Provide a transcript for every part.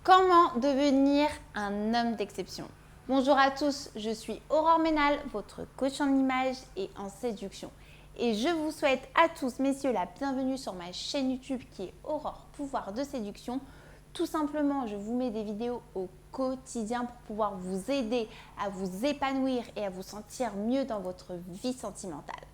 Comment devenir un homme d'exception? Bonjour à tous, je suis Aurore Ménal, votre coach en image et en séduction. Et je vous souhaite à tous, messieurs, la bienvenue sur ma chaîne YouTube qui est Aurore Pouvoir de Séduction. Tout simplement, je vous mets des vidéos au quotidien pour pouvoir vous aider à vous épanouir et à vous sentir mieux dans votre vie sentimentale.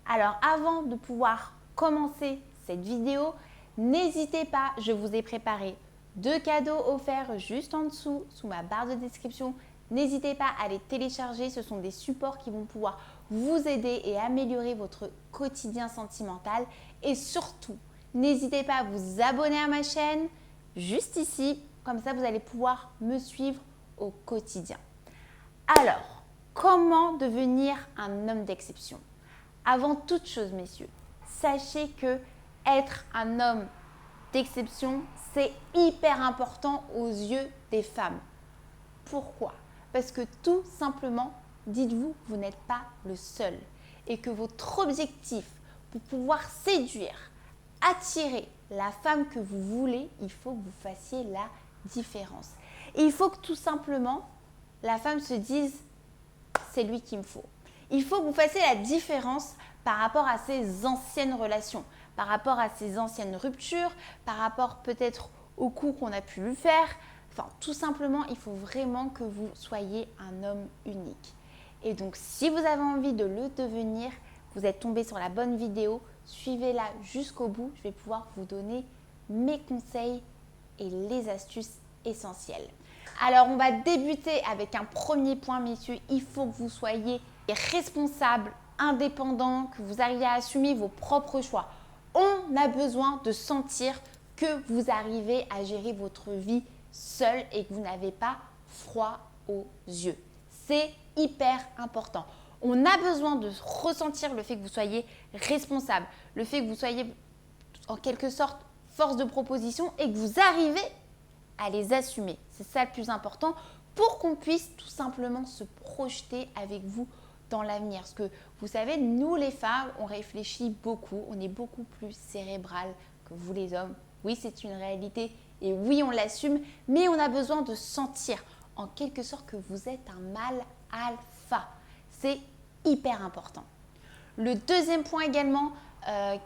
Alors, avant de pouvoir commencer cette vidéo, n'hésitez pas, je vous ai préparé 2 cadeaux offerts juste en dessous, sous ma barre de description. N'hésitez pas à les télécharger, ce sont des supports qui vont pouvoir vous aider et améliorer votre quotidien sentimental. Et surtout, n'hésitez pas à vous abonner à ma chaîne, juste ici, comme ça vous allez pouvoir me suivre au quotidien. Alors, comment devenir un homme d'exception? Avant toute chose, messieurs, sachez que être un homme d'exception, c'est hyper important aux yeux des femmes. Pourquoi? Parce que tout simplement, dites-vous, vous n'êtes pas le seul et que votre objectif pour pouvoir séduire, attirer la femme que vous voulez, il faut que vous fassiez la différence. Et il faut que tout simplement, la femme se dise, c'est lui qu'il me faut. Il faut que vous fassiez la différence par rapport à ses anciennes relations, par rapport à ses anciennes ruptures, par rapport peut-être au coup qu'on a pu lui faire. Enfin, tout simplement, il faut vraiment que vous soyez un homme unique. Et donc, si vous avez envie de le devenir, vous êtes tombé sur la bonne vidéo, suivez-la jusqu'au bout. Je vais pouvoir vous donner mes conseils et les astuces essentielles. Alors, on va débuter avec un premier point, messieurs. Il faut que vous soyez responsable, indépendant, que vous arriviez à assumer vos propres choix. On a besoin de sentir que vous arrivez à gérer votre vie seul et que vous n'avez pas froid aux yeux. C'est hyper important. On a besoin de ressentir le fait que vous soyez responsable, le fait que vous soyez en quelque sorte force de proposition et que vous arrivez à les assumer. C'est ça le plus important pour qu'on puisse tout simplement se projeter avec vous dans l'avenir. Parce que vous savez, nous les femmes, on réfléchit beaucoup, on est beaucoup plus cérébral que vous les hommes. Oui, c'est une réalité et oui, on l'assume, mais on a besoin de sentir en quelque sorte que vous êtes un mâle alpha. C'est hyper important. Le deuxième point également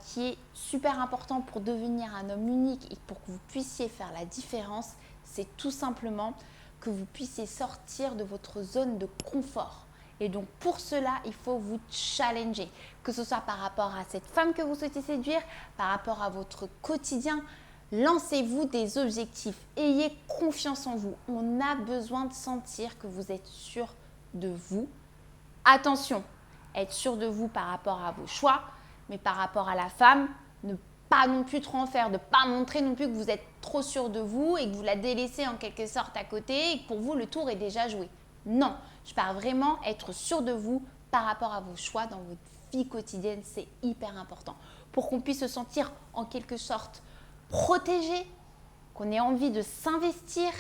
qui est super important pour devenir un homme unique et pour que vous puissiez faire la différence, c'est tout simplement que vous puissiez sortir de votre zone de confort. Et donc pour cela, il faut vous challenger, que ce soit par rapport à cette femme que vous souhaitez séduire, par rapport à votre quotidien. Lancez-vous des objectifs, ayez confiance en vous. On a besoin de sentir que vous êtes sûr de vous. Attention, être sûr de vous par rapport à vos choix, mais par rapport à la femme, ne pas non plus trop en faire, ne pas montrer non plus que vous êtes trop sûr de vous et que vous la délaissez en quelque sorte à côté et que pour vous le tour est déjà joué. Non, je parle vraiment être sûr de vous par rapport à vos choix dans votre vie quotidienne, c'est hyper important. Pour qu'on puisse se sentir en quelque sorte protégé, qu'on ait envie de s'investir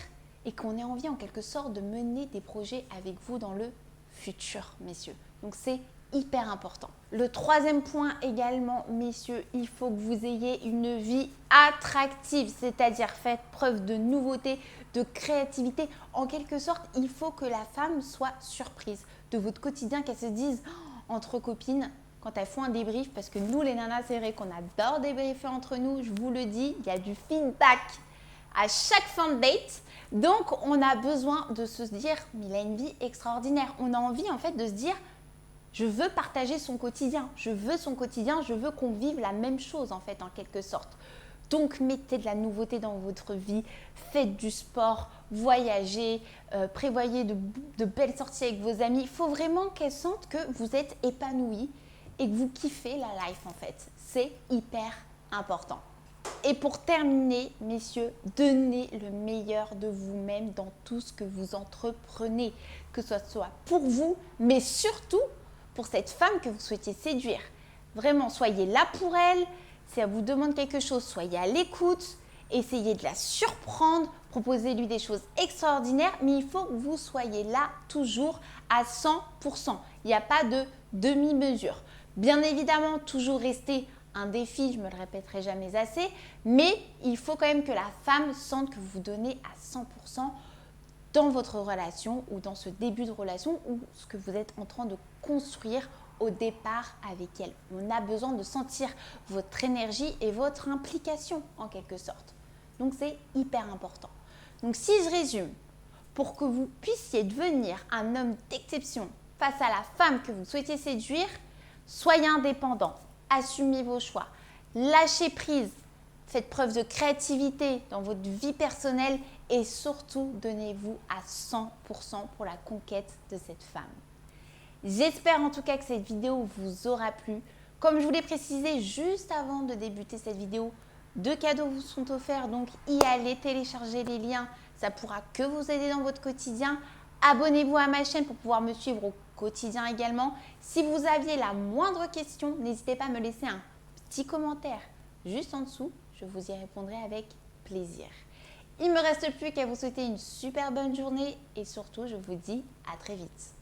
et qu'on ait envie en quelque sorte de mener des projets avec vous dans le futur, messieurs. Donc c'est hyper important. Le troisième point également, messieurs, il faut que vous ayez une vie attractive, c'est-à-dire faites preuve de nouveauté, de créativité. En quelque sorte, il faut que la femme soit surprise de votre quotidien, qu'elle se dise entre copines, quand elles font un débrief, parce que nous les nanas, c'est vrai qu'on adore débriefer entre nous, je vous le dis, il y a du feedback à chaque fin de date. Donc, on a besoin de se dire, mais il a une vie extraordinaire. On a envie en fait de se dire, je veux partager son quotidien, je veux qu'on vive la même chose en fait en quelque sorte. Donc mettez de la nouveauté dans votre vie, faites du sport, voyagez, prévoyez de belles sorties avec vos amis. Il faut vraiment qu'elles sentent que vous êtes épanouis et que vous kiffez la life en fait. C'est hyper important. Et pour terminer, messieurs, donnez le meilleur de vous-même dans tout ce que vous entreprenez, que ce soit pour vous, mais surtout pour cette femme que vous souhaitez séduire. Vraiment, soyez là pour elle. Si elle vous demande quelque chose, soyez à l'écoute. Essayez de la surprendre. Proposez-lui des choses extraordinaires. Mais il faut que vous soyez là toujours à 100%. Il n'y a pas de demi-mesure. Bien évidemment, toujours rester un défi, je ne me le répéterai jamais assez, mais il faut quand même que la femme sente que vous vous donnez à 100% dans votre relation ou dans ce début de relation ou ce que vous êtes en train de construire au départ avec elle. On a besoin de sentir votre énergie et votre implication en quelque sorte. Donc c'est hyper important. Donc si je résume, pour que vous puissiez devenir un homme d'exception face à la femme que vous souhaitez séduire, soyez indépendant, assumez vos choix, lâchez prise, faites preuve de créativité dans votre vie personnelle et surtout donnez-vous à 100% pour la conquête de cette femme. J'espère en tout cas que cette vidéo vous aura plu. Comme je vous l'ai précisé juste avant de débuter cette vidéo, 2 cadeaux vous sont offerts, donc y allez télécharger les liens, ça pourra que vous aider dans votre quotidien. Abonnez-vous à ma chaîne pour pouvoir me suivre au quotidien également. Si vous aviez la moindre question, n'hésitez pas à me laisser un petit commentaire juste en dessous, je vous y répondrai avec plaisir. Il ne me reste plus qu'à vous souhaiter une super bonne journée et surtout, je vous dis à très vite.